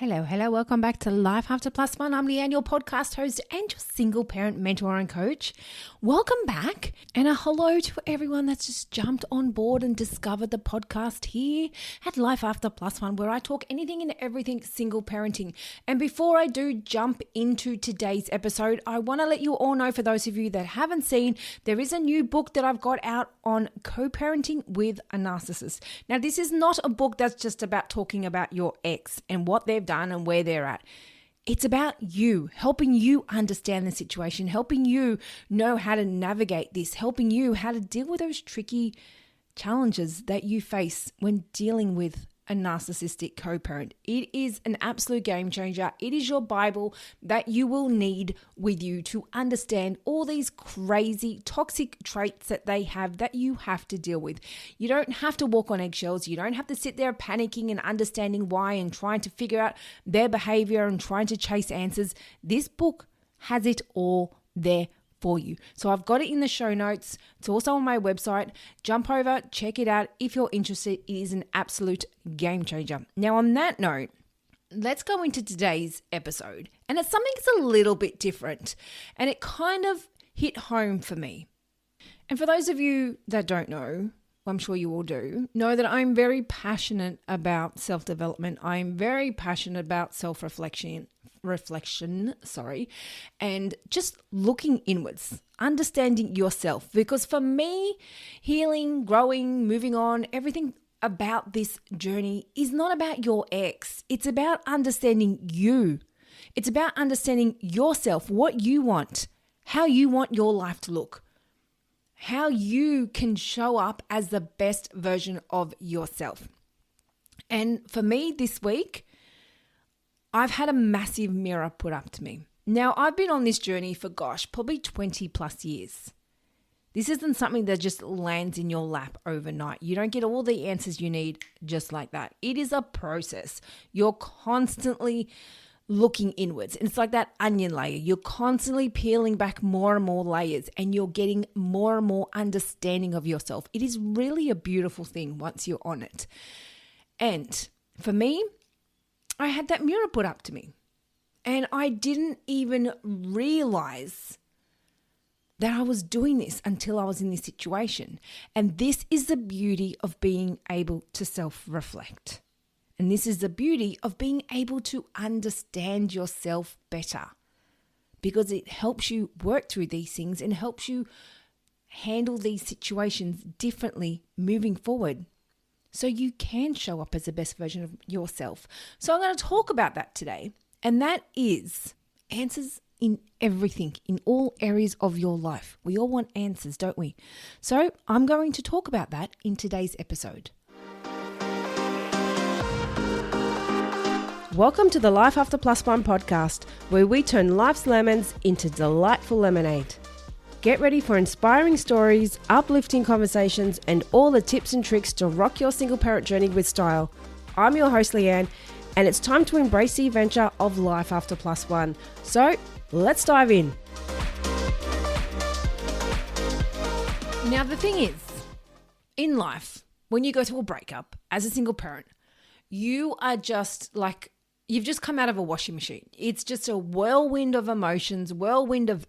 Hello. Welcome back to Life After Plus One. I'm Leanne, your podcast host and your single parent mentor and coach. Welcome back, and a hello to everyone that's just jumped on board and discovered the podcast here at Life After Plus One, where I talk anything and everything single parenting. And before I do jump into today's episode, I want to let you all know, for those of you that haven't seen, there is a new book that I've got out on co-parenting with a narcissist. Now, this is not a book that's just about talking about your ex and what they've done and where they're at. It's about you, helping you understand the situation, helping you know how to navigate this, helping you how to deal with those tricky challenges that you face when dealing with a narcissistic co-parent. It is an absolute game changer. It is your Bible that you will need with you to understand all these crazy toxic traits that they have that you have to deal with. You don't have to walk on eggshells. You don't have to sit there panicking and understanding why and trying to figure out their behavior and trying to chase answers. This book has it all there for you. So I've got it in the show notes. It's also on my website. Jump over, check it out if you're interested. It is an absolute game changer. Now, on that note, let's go into today's episode. And it's something that's a little bit different. And it kind of hit home for me. And for those of you that don't know, I'm sure you all do, know that I'm very passionate about self-development. I'm very passionate about self-reflection, and just looking inwards, understanding yourself. Because for me, healing, growing, moving on, everything about this journey is not about your ex. It's about understanding you. It's about understanding yourself, what you want, how you want your life to look, how you can show up as the best version of yourself. And for me this week, I've had a massive mirror put up to me. Now, I've been on this journey for, probably 20 plus years. This isn't something that just lands in your lap overnight. You don't get all the answers you need just like that. It is a process. You're constantly looking inwards. And it's like that onion layer. You're constantly peeling back more and more layers, and you're getting more and more understanding of yourself. It is really a beautiful thing once you're on it. And for me, I had that mirror put up to me, and I didn't even realize that I was doing this until I was in this situation. And this is the beauty of being able to self-reflect. And this is the beauty of being able to understand yourself better, because it helps you work through these things and helps you handle these situations differently moving forward, so you can show up as the best version of yourself. So I'm going to talk about that today. And that is answers in everything, in all areas of your life. We all want answers, don't we? So I'm going to talk about that in today's episode. Welcome to the Life After Plus One podcast, where we turn life's lemons into delightful lemonade. Get ready for inspiring stories, uplifting conversations, and all the tips and tricks to rock your single parent journey with style. I'm your host, Leanne, and it's time to embrace the adventure of Life After Plus One. So let's dive in. Now, the thing is, in life, when you go through a breakup as a single parent, you are just like, you've just come out of a washing machine. It's just a whirlwind of emotions, whirlwind of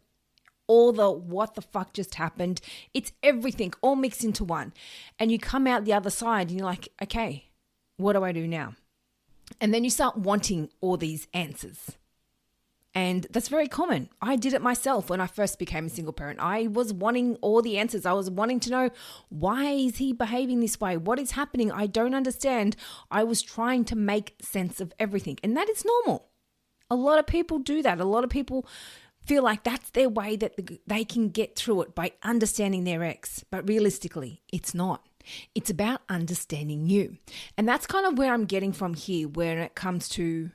all the what the fuck just happened. It's everything all mixed into one. And you come out the other side and you're like, okay, what do I do now? And then you start wanting all these answers. And that's very common. I did it myself when I first became a single parent. I was wanting all the answers. I was wanting to know, why is he behaving this way? What is happening? I don't understand. I was trying to make sense of everything. And that is normal. A lot of people do that. A lot of people feel like that's their way that they can get through it, by understanding their ex. But realistically, it's not. It's about understanding you. And that's kind of where I'm getting from here when it comes to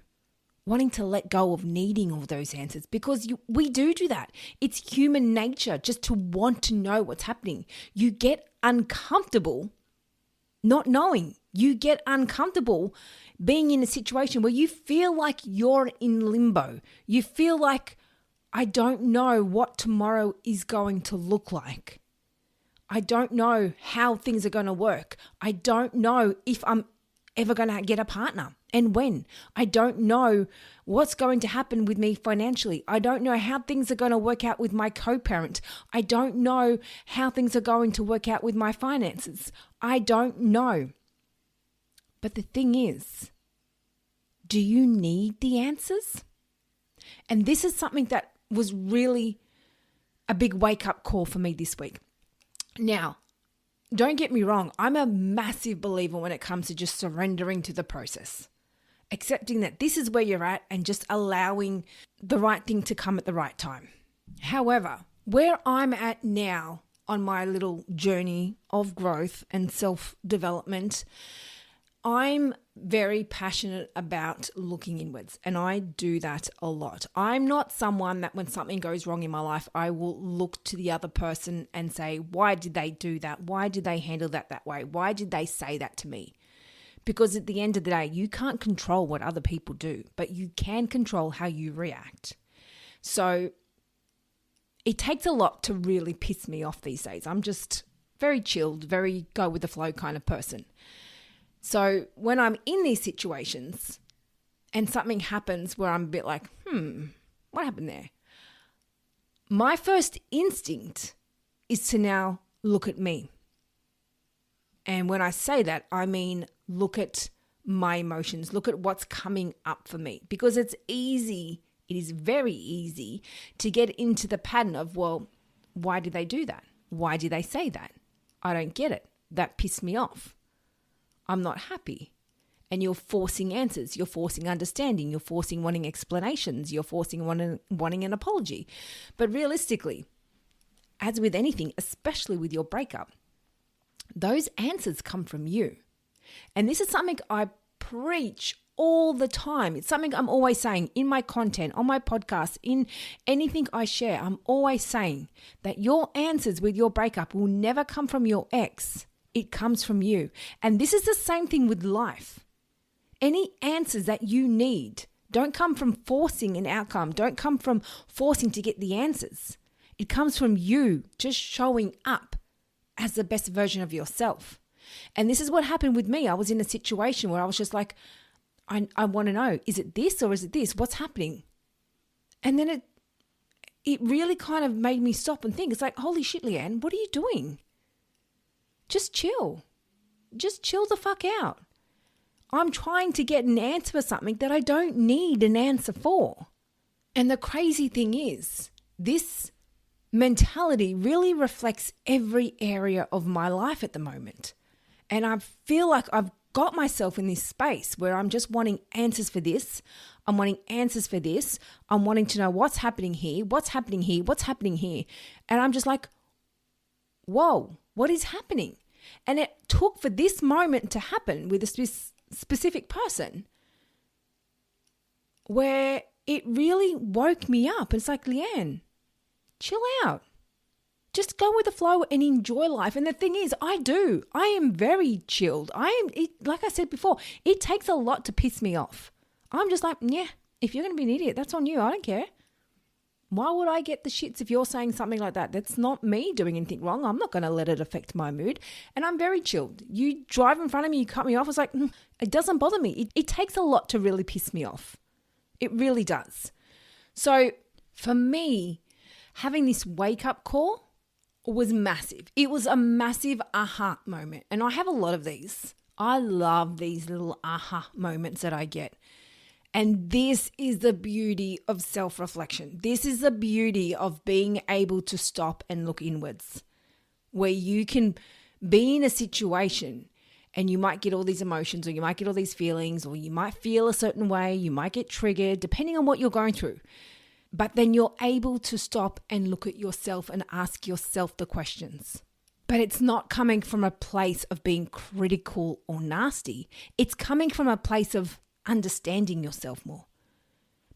wanting to let go of needing all those answers, because we do that. It's human nature just to want to know what's happening. You get uncomfortable not knowing. You get uncomfortable being in a situation where you feel like you're in limbo. You feel like, I don't know what tomorrow is going to look like. I don't know how things are going to work. I don't know if I'm ever going to get a partner. and when. I don't know what's going to happen with me financially. I don't know how things are going to work out with my co-parent. I don't know how things are going to work out with my finances. I don't know. But the thing is, do you need the answers? And this is something that was really a big wake-up call for me this week. Now, don't get me wrong, I'm a massive believer when it comes to just surrendering to the process, accepting that this is where you're at and just allowing the right thing to come at the right time. However, where I'm at now on my little journey of growth and self-development, I'm very passionate about looking inwards, and I do that a lot. I'm not someone that when something goes wrong in my life, I will look to the other person and say, why did they do that? Why did they handle that way? Why did they say that to me? Because at the end of the day, you can't control what other people do, but you can control how you react. So it takes a lot to really piss me off these days. I'm just very chilled, very go with the flow kind of person. So when I'm in these situations and something happens where I'm a bit like, what happened there? My first instinct is to now look at me. And when I say that, I mean look at my emotions, look at what's coming up for me. Because it's easy, it is very easy to get into the pattern of, well, why did they do that? Why did they say that? I don't get it. That pissed me off. I'm not happy. And you're forcing answers. You're forcing understanding. You're forcing wanting explanations. You're forcing wanting an apology. But realistically, as with anything, especially with your breakup, those answers come from you. And this is something I preach all the time. It's something I'm always saying in my content, on my podcast, in anything I share. I'm always saying that your answers with your breakup will never come from your ex. It comes from you. And this is the same thing with life. Any answers that you need don't come from forcing an outcome. Don't come from forcing to get the answers. It comes from you just showing up as the best version of yourself. And this is what happened with me. I was in a situation where I was just like, I want to know, is it this or is it this? What's happening? And then it really kind of made me stop and think. It's like, holy shit, Leanne, what are you doing? Just chill. Just chill the fuck out. I'm trying to get an answer for something that I don't need an answer for. And the crazy thing is, this mentality really reflects every area of my life at the moment. And I feel like I've got myself in this space where I'm just wanting answers for this. I'm wanting answers for this. I'm wanting to know what's happening here, what's happening here, what's happening here. And I'm just like, whoa, what is happening? And it took for this moment to happen with a specific person where it really woke me up. It's like, Leanne, chill out. Just go with the flow and enjoy life. And the thing is, I do. I am very chilled. Like I said before, it takes a lot to piss me off. I'm just like, yeah, if you're going to be an idiot, that's on you. I don't care. Why would I get the shits if you're saying something like that? That's not me doing anything wrong. I'm not going to let it affect my mood. And I'm very chilled. You drive in front of me, you cut me off. It's like, it doesn't bother me. It takes a lot to really piss me off. It really does. So for me, having this wake-up call was massive. It was a massive aha moment. And I have a lot of these. I love these little aha moments that I get. And this is the beauty of self-reflection. This is the beauty of being able to stop and look inwards, where you can be in a situation and you might get all these emotions or you might get all these feelings or you might feel a certain way, you might get triggered depending on what you're going through. But then you're able to stop and look at yourself and ask yourself the questions. But it's not coming from a place of being critical or nasty. It's coming from a place of understanding yourself more,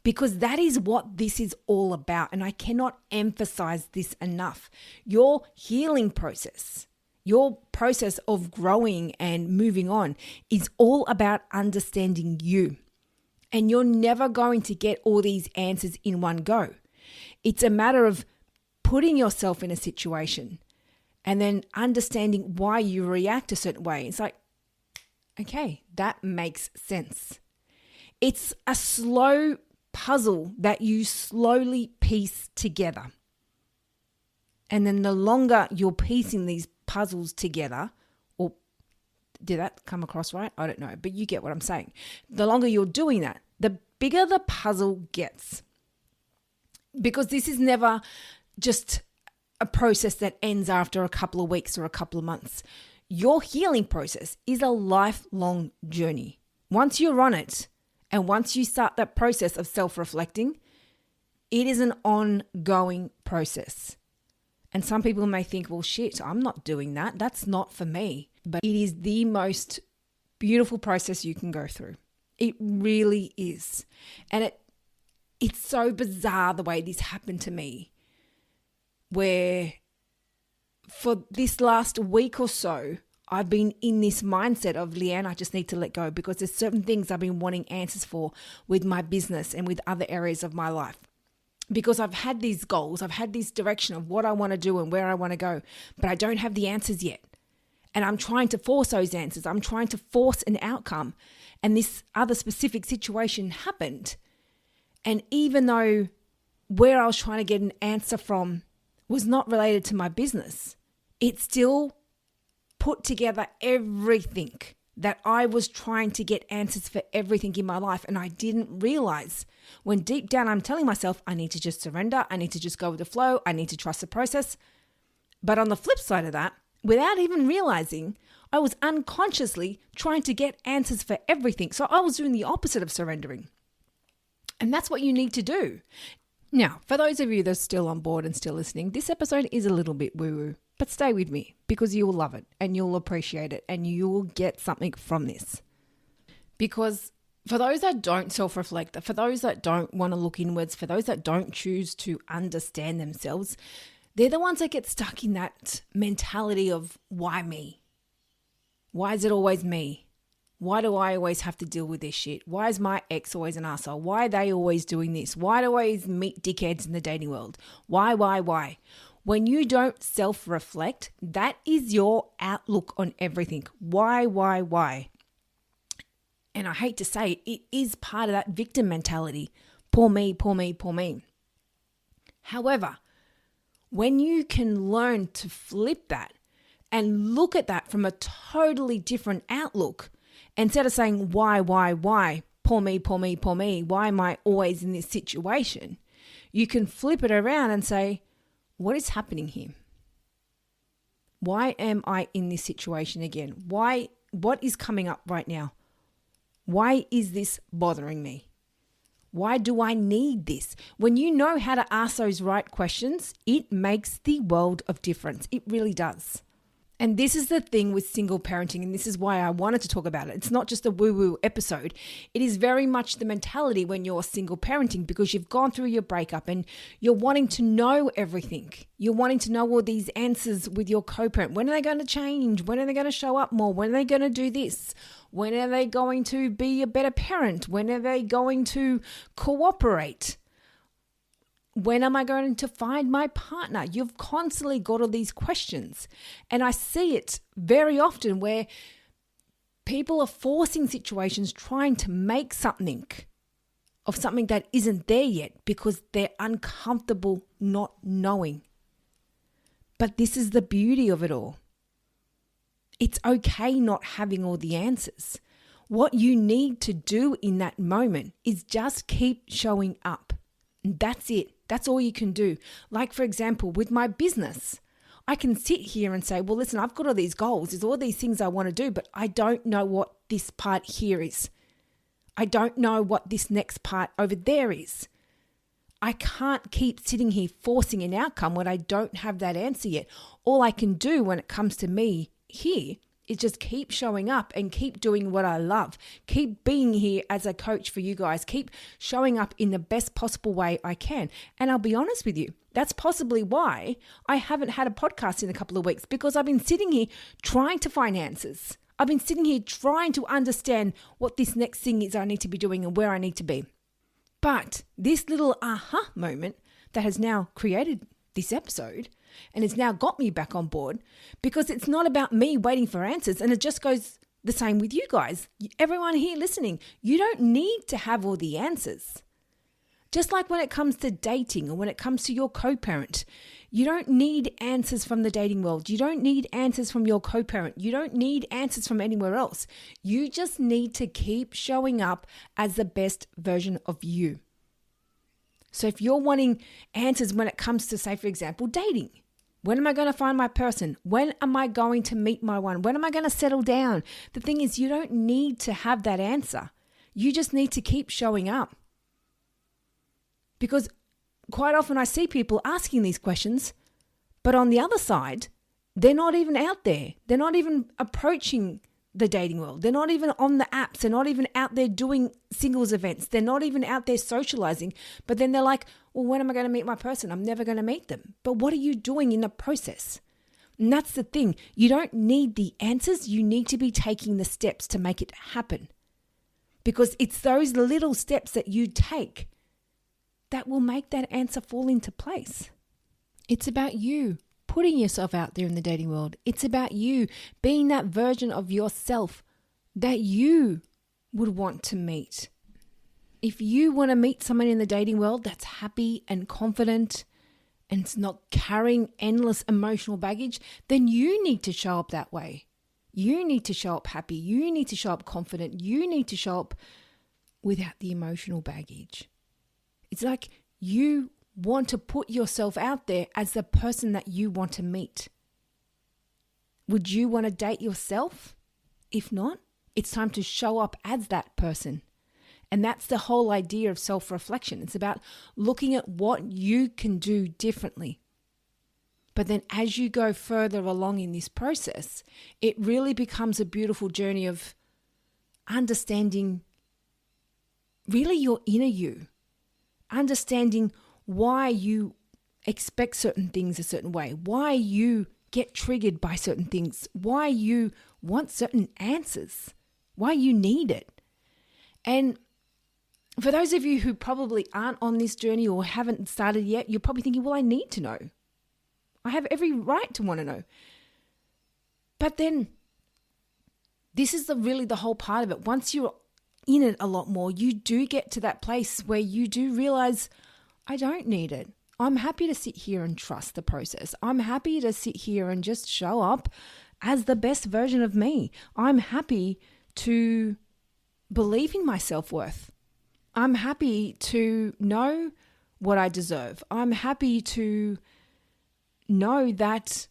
because that is what this is all about. And I cannot emphasize this enough. Your healing process, your process of growing and moving on is all about understanding you. And you're never going to get all these answers in one go. It's a matter of putting yourself in a situation and then understanding why you react a certain way. It's like, okay, that makes sense. It's a slow puzzle that you slowly piece together. And then the longer you're piecing these puzzles together, or did that come across right? I don't know, but you get what I'm saying. The longer you're doing that, the bigger the puzzle gets. Because this is never just a process that ends after a couple of weeks or a couple of months. Your healing process is a lifelong journey. Once you're on it, and once you start that process of self-reflecting, it is an ongoing process. And some people may think, well, shit, I'm not doing that. That's not for me. But it is the most beautiful process you can go through. It really is. And it's so bizarre the way this happened to me, where for this last week or so, I've been in this mindset of, Leanne, I just need to let go, because there's certain things I've been wanting answers for with my business and with other areas of my life. Because I've had these goals, I've had this direction of what I want to do and where I want to go, but I don't have the answers yet. And I'm trying to force those answers. I'm trying to force an outcome. And this other specific situation happened. And even though where I was trying to get an answer from was not related to my business, it still put together everything that I was trying to get answers for everything in my life. And I didn't realize, when deep down I'm telling myself, I need to just surrender. I need to just go with the flow. I need to trust the process. But on the flip side of that, without even realizing, I was unconsciously trying to get answers for everything. So I was doing the opposite of surrendering. And that's what you need to do. Now, for those of you that are still on board and still listening, this episode is a little bit woo-woo, but stay with me because you will love it and you'll appreciate it and you will get something from this. Because for those that don't self-reflect, for those that don't want to look inwards, for those that don't choose to understand themselves, they're the ones that get stuck in that mentality of, why me? Why is it always me? Why do I always have to deal with this shit? Why is my ex always an arsehole? Why are they always doing this? Why do I always meet dickheads in the dating world? Why? When you don't self-reflect, that is your outlook on everything. Why? And I hate to say it, it is part of that victim mentality. Poor me. However, when you can learn to flip that and look at that from a totally different outlook, instead of saying, why, poor me, why am I always in this situation? You can flip it around and say, what is happening here? Why am I in this situation again? What is coming up right now? Why is this bothering me? Why do I need this? When you know how to ask those right questions, it makes the world of difference. It really does. And this is the thing with single parenting, and this is why I wanted to talk about it. It's not just a woo-woo episode. It is very much the mentality when you're single parenting, because you've gone through your breakup and you're wanting to know everything. You're wanting to know all these answers with your co-parent. When are they going to change? When are they going to show up more? When are they going to do this? When are they going to be a better parent? When are they going to cooperate? When am I going to find my partner? You've constantly got all these questions. And I see it very often where people are forcing situations, trying to make something of something that isn't there yet because they're uncomfortable not knowing. But this is the beauty of it all. It's okay not having all the answers. What you need to do in that moment is just keep showing up. And that's it. That's all you can do. Like, for example, with my business, I can sit here and say, well, listen, I've got all these goals. There's all these things I want to do, but I don't know what this part here is. I don't know what this next part over there is. I can't keep sitting here forcing an outcome when I don't have that answer yet. All I can do when it comes to me here is just keep showing up and keep doing what I love. Keep being here as a coach for you guys. Keep showing up in the best possible way I can. And I'll be honest with you, that's possibly why I haven't had a podcast in a couple of weeks, because I've been sitting here trying to find answers. I've been sitting here trying to understand what this next thing is I need to be doing and where I need to be. But this little aha moment that has now created this episode and it's now got me back on board, because it's not about me waiting for answers, and it just goes the same with you guys. Everyone here listening, you don't need to have all the answers. Just like when it comes to dating or when it comes to your co-parent, you don't need answers from the dating world. You don't need answers from your co-parent. You don't need answers from anywhere else. You just need to keep showing up as the best version of you. So if you're wanting answers when it comes to, say, for example, dating, when am I going to find my person? When am I going to meet my one? When am I going to settle down? The thing is, you don't need to have that answer. You just need to keep showing up. Because quite often I see people asking these questions, but on the other side, they're not even out there. They're not even approaching the dating world. They're not even on the apps. They're not even out there doing singles events. They're not even out there socializing. But then they're like, well, when am I going to meet my person? I'm never going to meet them. But what are you doing in the process? And that's the thing. You don't need the answers. You need to be taking the steps to make it happen. Because it's those little steps that you take that will make that answer fall into place. It's about you putting yourself out there in the dating world. It's about you being that version of yourself that you would want to meet. If you want to meet someone in the dating world that's happy and confident and it's not carrying endless emotional baggage, then you need to show up that way. You need to show up happy. You need to show up confident. You need to show up without the emotional baggage. It's like you want to put yourself out there as the person that you want to meet. Would you want to date yourself? If not, it's time to show up as that person. And that's the whole idea of self-reflection. It's about looking at what you can do differently. But then as you go further along in this process, it really becomes a beautiful journey of understanding really your inner you. Understanding why you expect certain things a certain way, why you get triggered by certain things, why you want certain answers, why you need it. And for those of you who probably aren't on this journey or haven't started yet, you're probably thinking, well, I need to know. I have every right to want to know. But then this is really the whole part of it. Once you're in it a lot more, you do get to that place where you do realize, I don't need it. I'm happy to sit here and trust the process. I'm happy to sit here and just show up as the best version of me. I'm happy to believe in my self-worth. I'm happy to know what I deserve. I'm happy to know that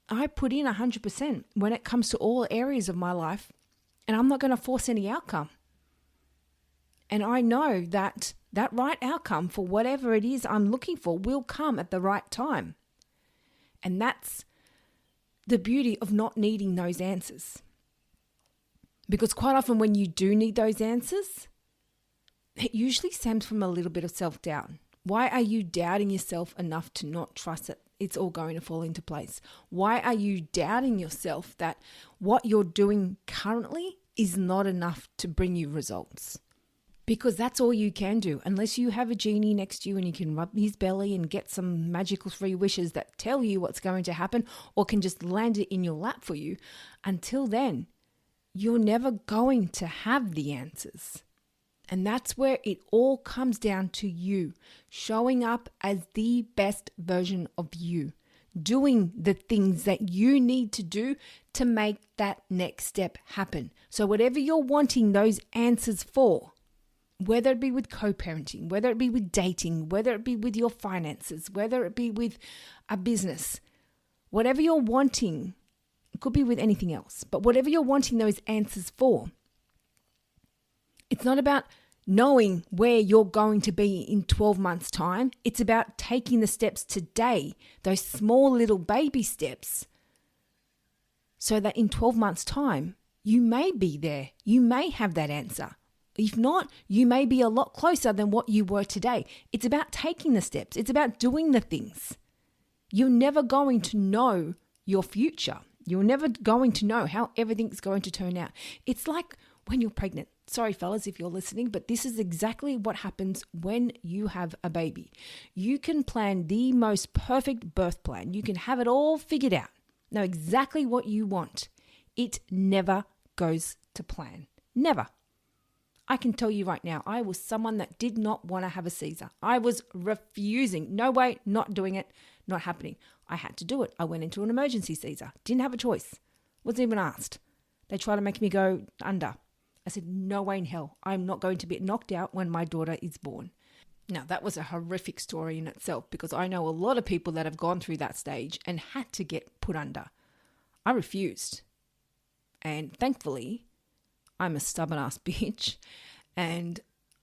I put in 100% when it comes to all areas of my life. And I'm not going to force any outcome. And I know that that right outcome for whatever it is I'm looking for will come at the right time. And that's the beauty of not needing those answers. Because quite often when you do need those answers, it usually stems from a little bit of self-doubt. Why are you doubting yourself enough to not trust that it's all going to fall into place? Why are you doubting yourself that what you're doing currently is not enough to bring you results? Because that's all you can do. Unless you have a genie next to you and you can rub his belly and get some magical 3 wishes that tell you what's going to happen or can just land it in your lap for you. Until then, you're never going to have the answers. And that's where it all comes down to you showing up as the best version of you, doing the things that you need to do to make that next step happen. So whatever you're wanting those answers for, whether it be with co-parenting, whether it be with dating, whether it be with your finances, whether it be with a business, whatever you're wanting, it could be with anything else, but whatever you're wanting those answers for, it's not about knowing where you're going to be in 12 months' time. It's about taking the steps today, those small little baby steps, so that in 12 months' time, you may be there. You may have that answer. If not, you may be a lot closer than what you were today. It's about taking the steps. It's about doing the things. You're never going to know your future. You're never going to know how everything's going to turn out. It's like when you're pregnant. Sorry, fellas, if you're listening, but this is exactly what happens when you have a baby. You can plan the most perfect birth plan. You can have it all figured out, know exactly what you want. It never goes to plan. Never. I can tell you right now, I was someone that did not want to have a Caesar. I was refusing. No way, not doing it, not happening. I had to do it. I went into an emergency Caesar. Didn't have a choice. Wasn't even asked. They tried to make me go under. I said, no way in hell. I'm not going to be knocked out when my daughter is born. Now, that was a horrific story in itself because I know a lot of people that have gone through that stage and had to get put under. I refused. And thankfully, I'm a stubborn ass bitch. And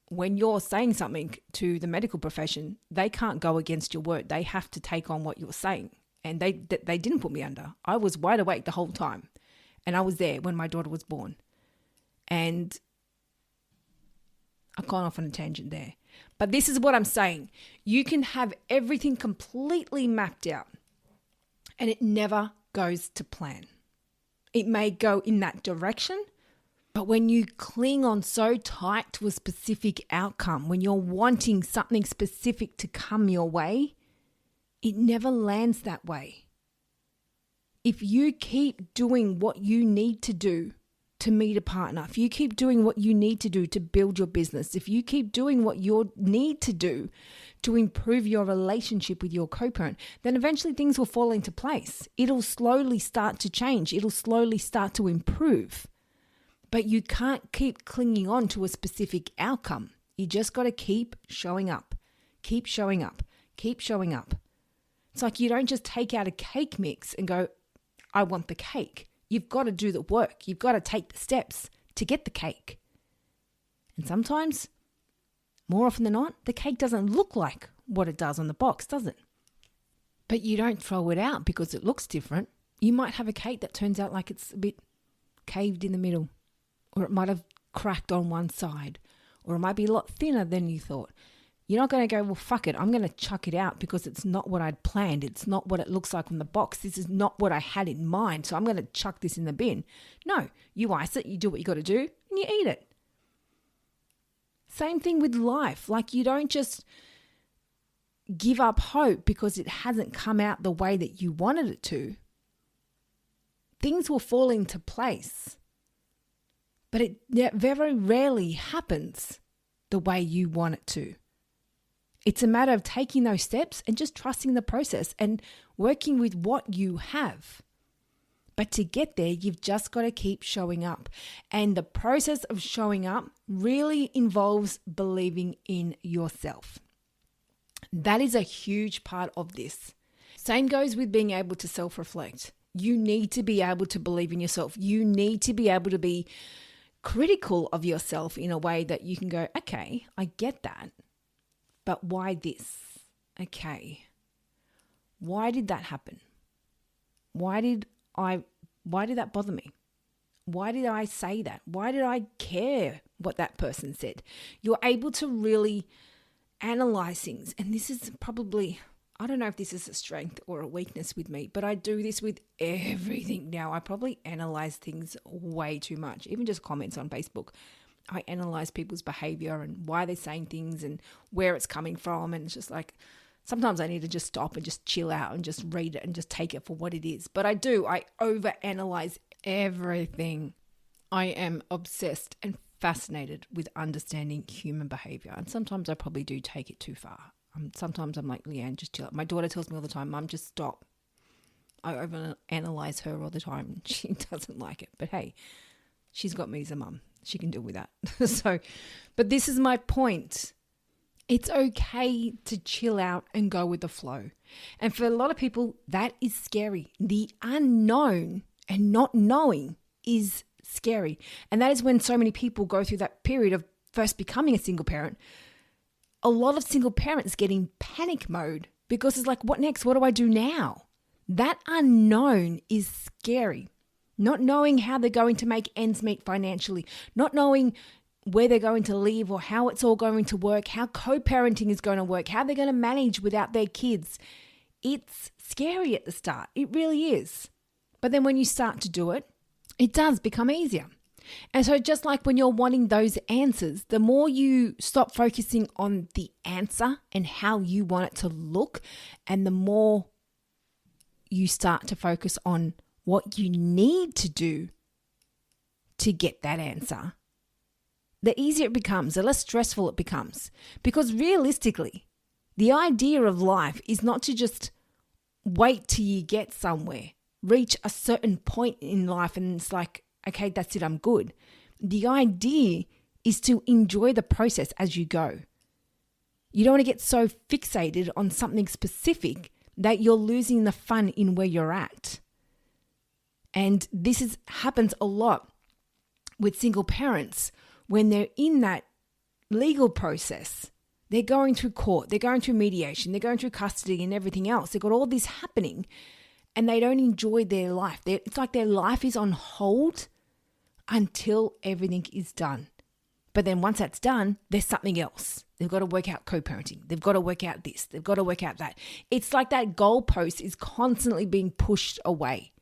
when you're saying something to the medical profession, they can't go against your word. They have to take on what you're saying. And they didn't put me under. I was wide awake the whole time. And I was there when my daughter was born. And I've gone off on a tangent there. But this is what I'm saying. You can have everything completely mapped out and it never goes to plan. It may go in that direction, but when you cling on so tight to a specific outcome, when you're wanting something specific to come your way, it never lands that way. If you keep doing what you need to do to meet a partner, if you keep doing what you need to do to build your business, if you keep doing what you need to do to improve your relationship with your co-parent, then eventually things will fall into place. It'll slowly start to change. It'll slowly start to improve. But you can't keep clinging on to a specific outcome. You just got to keep showing up, keep showing up, keep showing up. It's like you don't just take out a cake mix and go, I want the cake. You've got to do the work. You've got to take the steps to get the cake. And sometimes, more often than not, the cake doesn't look like what it does on the box, does it? But you don't throw it out because it looks different. You might have a cake that turns out like it's a bit caved in the middle, or it might have cracked on one side, or it might be a lot thinner than you thought. You're not going to go, well, fuck it, I'm going to chuck it out because it's not what I'd planned. It's not what it looks like on the box. This is not what I had in mind, so I'm going to chuck this in the bin. No, you ice it, you do what you got to do, and you eat it. Same thing with life. Like, you don't just give up hope because it hasn't come out the way that you wanted it to. Things will fall into place, but it very rarely happens the way you want it to. It's a matter of taking those steps and just trusting the process and working with what you have. But to get there, you've just got to keep showing up. And the process of showing up really involves believing in yourself. That is a huge part of this. Same goes with being able to self-reflect. You need to be able to believe in yourself. You need to be able to be critical of yourself in a way that you can go, okay, I get that. But why this? Okay. Why did that happen? Why did that bother me? Why did I say that? Why did I care what that person said? You're able to really analyze things. And this is probably, I don't know if this is a strength or a weakness with me, but I do this with everything now. I probably analyze things way too much, even just comments on Facebook. I analyze people's behavior and why they're saying things and where it's coming from. And it's just like, sometimes I need to just stop and just chill out and just read it and just take it for what it is. But I overanalyze everything. I am obsessed and fascinated with understanding human behavior. And sometimes I probably do take it too far. Sometimes I'm like, Leanne, just chill out. My daughter tells me all the time, Mum, just stop. I overanalyze her all the time. She doesn't like it. But hey, she's got me as a mum. She can deal with that. But this is my point. It's okay to chill out and go with the flow. And for a lot of people, that is scary. The unknown and not knowing is scary. And that is when so many people go through that period of first becoming a single parent. A lot of single parents get in panic mode because it's like, what next? What do I do now? That unknown is scary. Not knowing how they're going to make ends meet financially, not knowing where they're going to live or how it's all going to work, how co-parenting is going to work, how they're going to manage without their kids. It's scary at the start. It really is. But then when you start to do it, it does become easier. And so just like when you're wanting those answers, the more you stop focusing on the answer and how you want it to look, and the more you start to focus on what you need to do to get that answer, the easier it becomes, the less stressful it becomes. Because realistically, the idea of life is not to just wait till you get somewhere, reach a certain point in life and it's like, okay, that's it, I'm good. The idea is to enjoy the process as you go. You don't want to get so fixated on something specific that you're losing the fun in where you're at. And this happens a lot with single parents when they're in that legal process. They're going through court, they're going through mediation, they're going through custody and everything else. They've got all this happening and they don't enjoy their life. It's like their life is on hold until everything is done. But then once that's done, there's something else. They've got to work out co-parenting. They've got to work out this. They've got to work out that. It's like that goalpost is constantly being pushed away.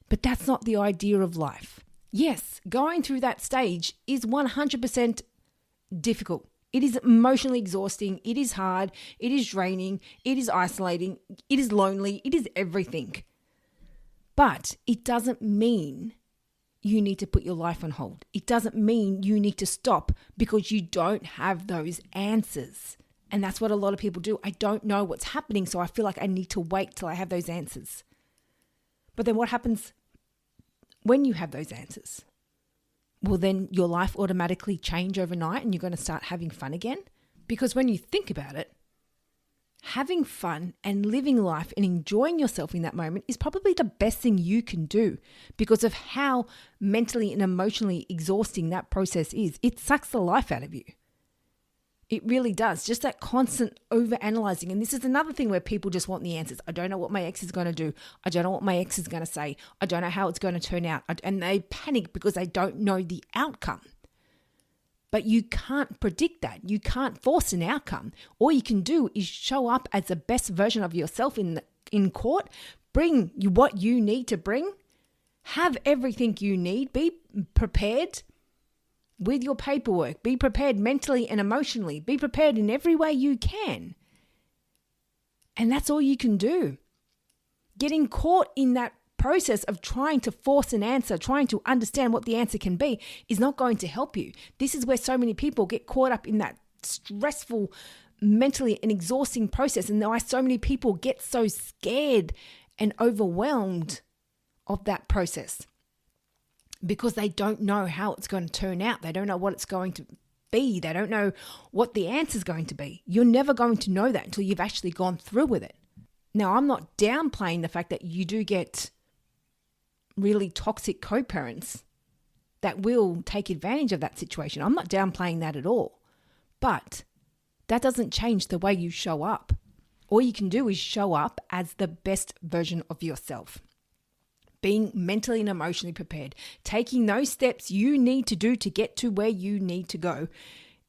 But that's not the idea of life. Yes, going through that stage is 100% difficult. It is emotionally exhausting. It is hard. It is draining. It is isolating. It is lonely. It is everything. But it doesn't mean you need to put your life on hold. It doesn't mean you need to stop because you don't have those answers. And that's what a lot of people do. I don't know what's happening, so I feel like I need to wait till I have those answers. But then what happens when you have those answers? Will then your life automatically change overnight and you're going to start having fun again? Because when you think about it, having fun and living life and enjoying yourself in that moment is probably the best thing you can do because of how mentally and emotionally exhausting that process is. It sucks the life out of you. It really does. Just that constant over-analyzing. And this is another thing where people just want the answers. I don't know what my ex is going to do. I don't know what my ex is going to say. I don't know how it's going to turn out. And they panic because they don't know the outcome. But you can't predict that. You can't force an outcome. All you can do is show up as the best version of yourself in court. Bring what you need to bring. Have everything you need. Be prepared with your paperwork. Be prepared mentally and emotionally. Be prepared in every way you can. And that's all you can do. Getting caught in that process of trying to force an answer, trying to understand what the answer can be is not going to help you. This is where so many people get caught up in that stressful, mentally and exhausting process. And why so many people get so scared and overwhelmed of that process because they don't know how it's going to turn out. They don't know what it's going to be. They don't know what the answer is going to be. You're never going to know that until you've actually gone through with it. Now, I'm not downplaying the fact that you do get really toxic co-parents that will take advantage of that situation. I'm not downplaying that at all. But that doesn't change the way you show up. All you can do is show up as the best version of yourself. Being mentally and emotionally prepared. Taking those steps you need to do to get to where you need to go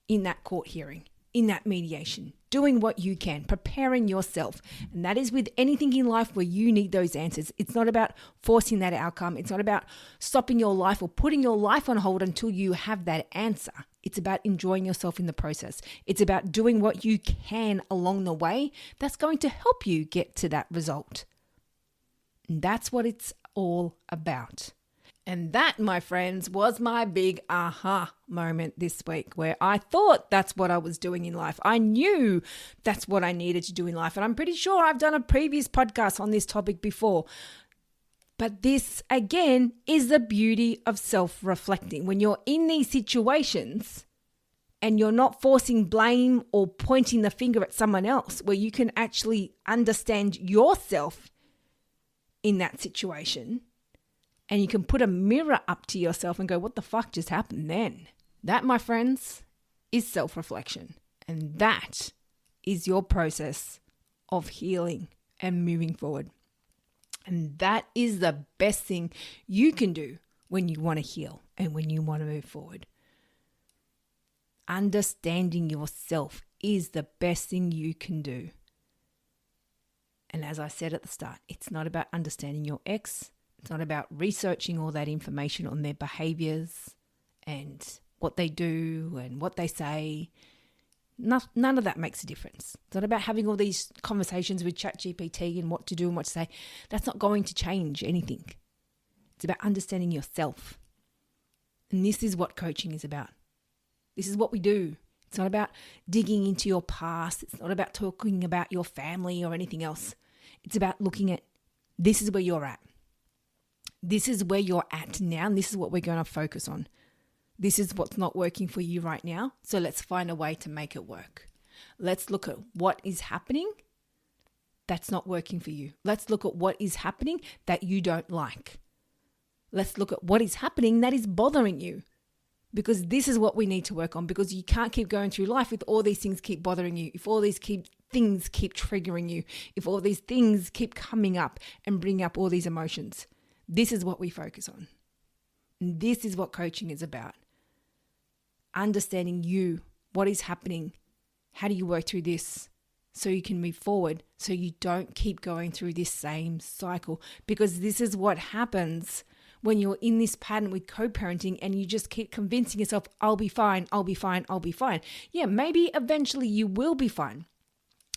in that court hearing, in that mediation. Doing what you can, preparing yourself. And that is with anything in life where you need those answers. It's not about forcing that outcome. It's not about stopping your life or putting your life on hold until you have that answer. It's about enjoying yourself in the process. It's about doing what you can along the way that's going to help you get to that result. And that's what it's all about. And that, my friends, was my big aha moment this week where I thought that's what I was doing in life. I knew that's what I needed to do in life. And I'm pretty sure I've done a previous podcast on this topic before. But this, again, is the beauty of self-reflecting. When you're in these situations and you're not forcing blame or pointing the finger at someone else, where you can actually understand yourself in that situation. And you can put a mirror up to yourself and go, what the fuck just happened then? That, my friends, is self-reflection. And that is your process of healing and moving forward. And that is the best thing you can do when you want to heal and when you want to move forward. Understanding yourself is the best thing you can do. And as I said at the start, it's not about understanding your ex. It's not about researching all that information on their behaviors and what they do and what they say. None of that makes a difference. It's not about having all these conversations with ChatGPT and what to do and what to say. That's not going to change anything. It's about understanding yourself. And this is what coaching is about. This is what we do. It's not about digging into your past. It's not about talking about your family or anything else. It's about looking at, this is where you're at. This is where you're at now, and this is what we're going to focus on. This is what's not working for you right now, so let's find a way to make it work. Let's look at what is happening that's not working for you. Let's look at what is happening that you don't like. Let's look at what is happening that is bothering you, because this is what we need to work on, because you can't keep going through life with all these things keep bothering you, if all these things keep triggering you, if all these things keep coming up and bring up all these emotions. This is what we focus on. And this is what coaching is about. Understanding you, what is happening, how do you work through this so you can move forward, so you don't keep going through this same cycle. Because this is what happens when you're in this pattern with co-parenting and you just keep convincing yourself, I'll be fine, I'll be fine, I'll be fine. Yeah, maybe eventually you will be fine.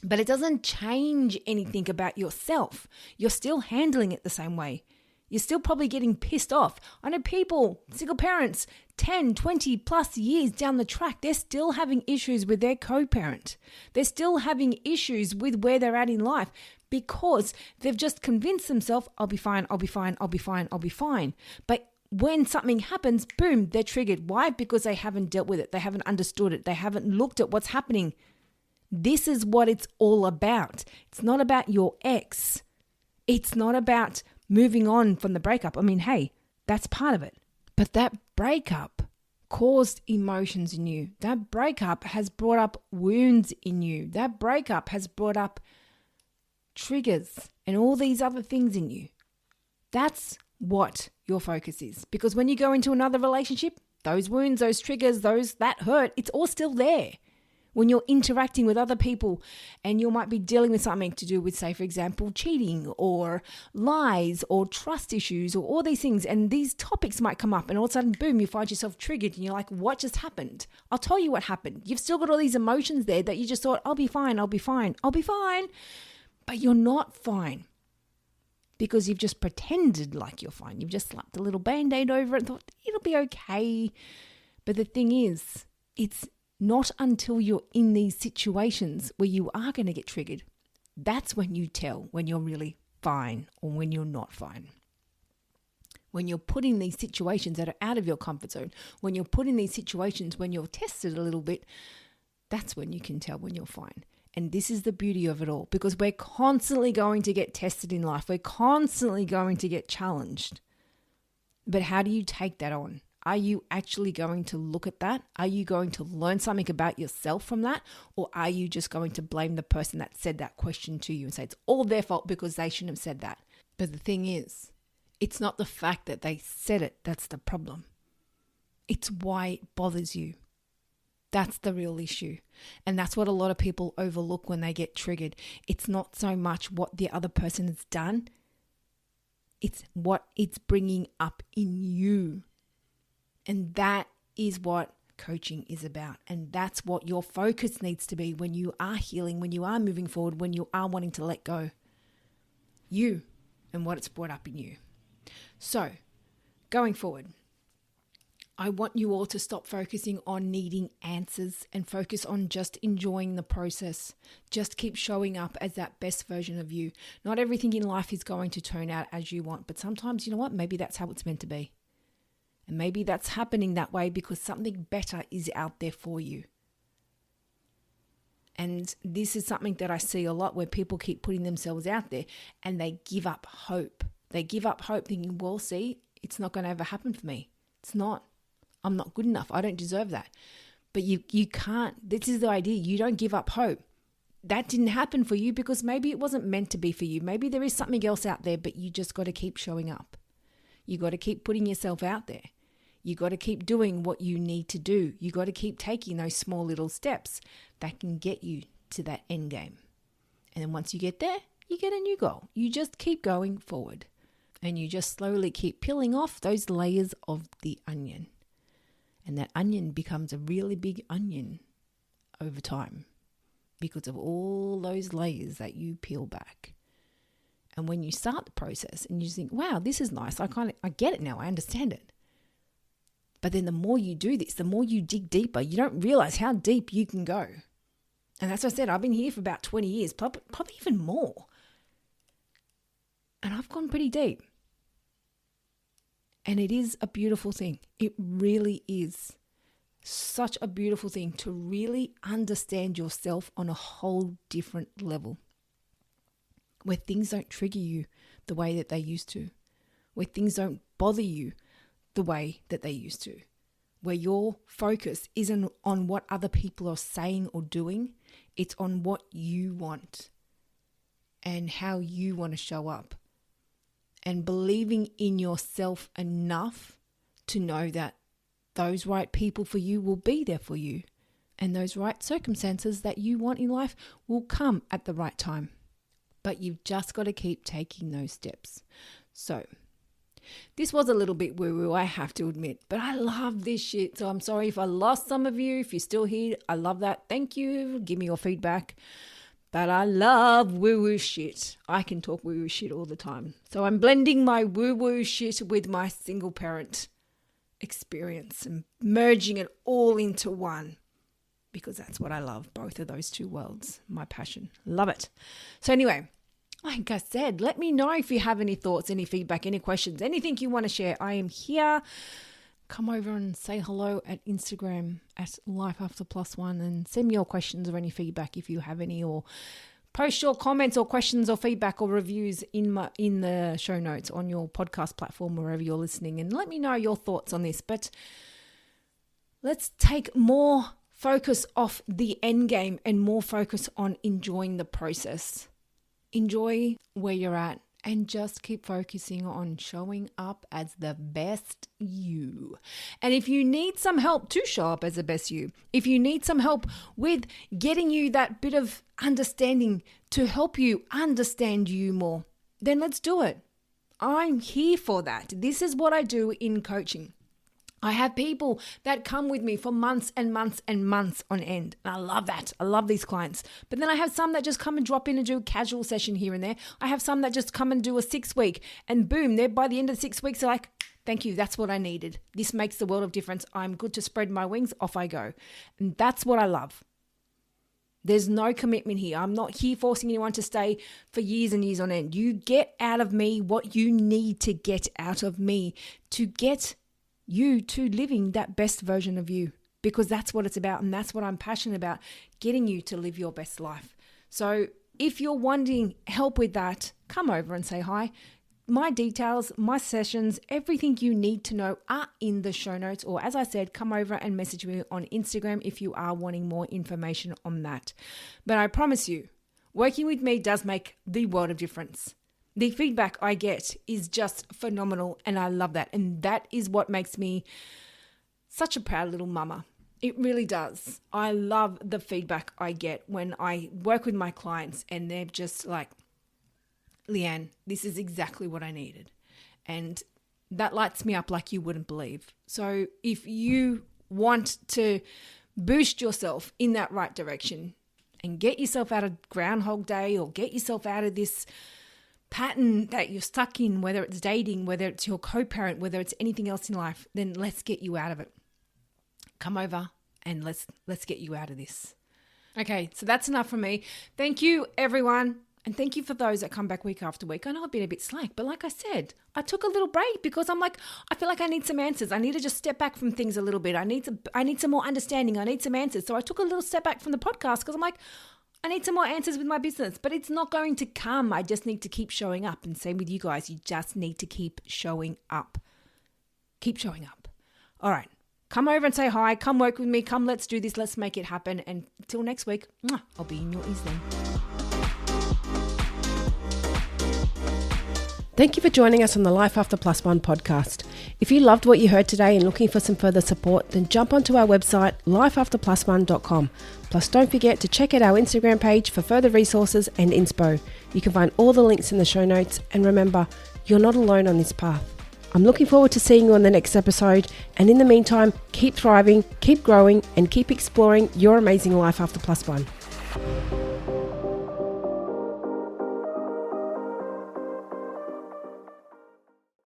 But it doesn't change anything about yourself. You're still handling it the same way. You're still probably getting pissed off. I know people, single parents, 10, 20 plus years down the track, they're still having issues with their co-parent. They're still having issues with where they're at in life because they've just convinced themselves, I'll be fine, I'll be fine, I'll be fine, I'll be fine. But when something happens, boom, they're triggered. Why? Because they haven't dealt with it. They haven't understood it. They haven't looked at what's happening. This is what it's all about. It's not about your ex. It's not about moving on from the breakup. I mean, hey, that's part of it. But that breakup caused emotions in you. That breakup has brought up wounds in you. That breakup has brought up triggers and all these other things in you. That's what your focus is. Because when you go into another relationship, those wounds, those triggers, that hurt, it's all still there. When you're interacting with other people and you might be dealing with something to do with, say, for example, cheating or lies or trust issues or all these things, and these topics might come up and all of a sudden, boom, you find yourself triggered and you're like, what just happened? I'll tell you what happened. You've still got all these emotions there that you just thought, I'll be fine, I'll be fine, I'll be fine. But you're not fine because you've just pretended like you're fine. You've just slapped a little Band-Aid over it and thought, it'll be okay. But the thing is, it's not until you're in these situations where you are going to get triggered, that's when you tell when you're really fine or when you're not fine. When you're put in these situations that are out of your comfort zone, when you're put in these situations when you're tested a little bit, that's when you can tell when you're fine. And this is the beauty of it all, because we're constantly going to get tested in life. We're constantly going to get challenged. But how do you take that on? Are you actually going to look at that? Are you going to learn something about yourself from that? Or are you just going to blame the person that said that question to you and say it's all their fault because they shouldn't have said that? But the thing is, it's not the fact that they said it that's the problem. It's why it bothers you. That's the real issue. And that's what a lot of people overlook when they get triggered. It's not so much what the other person has done. It's what it's bringing up in you. And that is what coaching is about. And that's what your focus needs to be when you are healing, when you are moving forward, when you are wanting to let go. You and what it's brought up in you. So, going forward, I want you all to stop focusing on needing answers and focus on just enjoying the process. Just keep showing up as that best version of you. Not everything in life is going to turn out as you want, but sometimes, you know what? Maybe that's how it's meant to be. And maybe that's happening that way because something better is out there for you. And this is something that I see a lot where people keep putting themselves out there and they give up hope. They give up hope thinking, well, see, it's not going to ever happen for me. It's not. I'm not good enough. I don't deserve that. But you can't. This is the idea. You don't give up hope. That didn't happen for you because maybe it wasn't meant to be for you. Maybe there is something else out there, but you just got to keep showing up. You got to keep putting yourself out there. You got to keep doing what you need to do. You got to keep taking those small little steps that can get you to that end game. And then once you get there, you get a new goal. You just keep going forward. And you just slowly keep peeling off those layers of the onion. And that onion becomes a really big onion over time because of all those layers that you peel back. And when you start the process and you think, wow, this is nice. I get it now. I understand it. But then the more you do this, the more you dig deeper, you don't realize how deep you can go. And that's what I said, I've been here for about 20 years, probably even more. And I've gone pretty deep. And it is a beautiful thing. It really is such a beautiful thing to really understand yourself on a whole different level, where things don't trigger you the way that they used to, where things don't bother you the way that they used to, where your focus isn't on what other people are saying or doing, it's on what you want and how you want to show up, and believing in yourself enough to know that those right people for you will be there for you, and those right circumstances that you want in life will come at the right time. But you've just got to keep taking those steps. So this was a little bit woo-woo, I have to admit, but I love this shit. So I'm sorry if I lost some of you. If you're still here, I love that. Thank you. Give me your feedback. But I love woo-woo shit. I can talk woo-woo shit all the time. So I'm blending my woo-woo shit with my single parent experience and merging it all into one, because that's what I love, both of those two worlds, my passion. Love it. So anyway, like I said, let me know if you have any thoughts, any feedback, any questions, anything you want to share. I am here. Come over and say hello at Instagram at LifeAfterPlus1 and send me your questions or any feedback if you have any, or post your comments or questions or feedback or reviews in the show notes on your podcast platform, wherever you're listening, and let me know your thoughts on this. But let's take more focus off the end game and more focus on enjoying the process. Enjoy where you're at and just keep focusing on showing up as the best you. And if you need some help to show up as the best you, if you need some help with getting you that bit of understanding to help you understand you more, then let's do it. I'm here for that. This is what I do in coaching. I have people that come with me for months and months and months on end. And I love that. I love these clients. But then I have some that just come and drop in and do a casual session here and there. I have some that just come and do a 6-week, and boom, they're by the end of the 6 weeks, they're like, thank you, that's what I needed. This makes the world of difference. I'm good to spread my wings. Off I go. And that's what I love. There's no commitment here. I'm not here forcing anyone to stay for years and years on end. You get out of me what you need to get out of me to get you to living that best version of you, because that's what it's about. And that's what I'm passionate about, getting you to live your best life. So if you're wanting help with that, come over and say hi. My details, my sessions, everything you need to know are in the show notes. Or as I said, come over and message me on Instagram if you are wanting more information on that. But I promise you, working with me does make the world of difference. The feedback I get is just phenomenal, and I love that. And that is what makes me such a proud little mama. It really does. I love the feedback I get when I work with my clients and they're just like, Leanne, this is exactly what I needed. And that lights me up like you wouldn't believe. So if you want to boost yourself in that right direction and get yourself out of Groundhog Day, or get yourself out of this pattern that you're stuck in, whether it's dating, whether it's your co-parent, whether it's anything else in life, then let's get you out of it. Come over and let's get you out of this. Okay, so that's enough from me. Thank you, everyone. And thank you for those that come back week after week. I know I've been a bit slack, but like I said, I took a little break because I'm like, I feel like I need some answers. I need to just step back from things a little bit. I need some more understanding. I need some answers. So I took a little step back from the podcast because I'm like, I need some more answers with my business, but it's not going to come. I just need to keep showing up. And same with you guys. You just need to keep showing up. Keep showing up. All right. Come over and say hi. Come work with me. Come, let's do this. Let's make it happen. And until next week, I'll be in your ears then. Thank you for joining us on the Life After Plus One podcast. If you loved what you heard today and looking for some further support, then jump onto our website, lifeafterplus1.com. Plus, don't forget to check out our Instagram page for further resources and inspo. You can find all the links in the show notes. And remember, you're not alone on this path. I'm looking forward to seeing you on the next episode. And in the meantime, keep thriving, keep growing, and keep exploring your amazing life after plus one.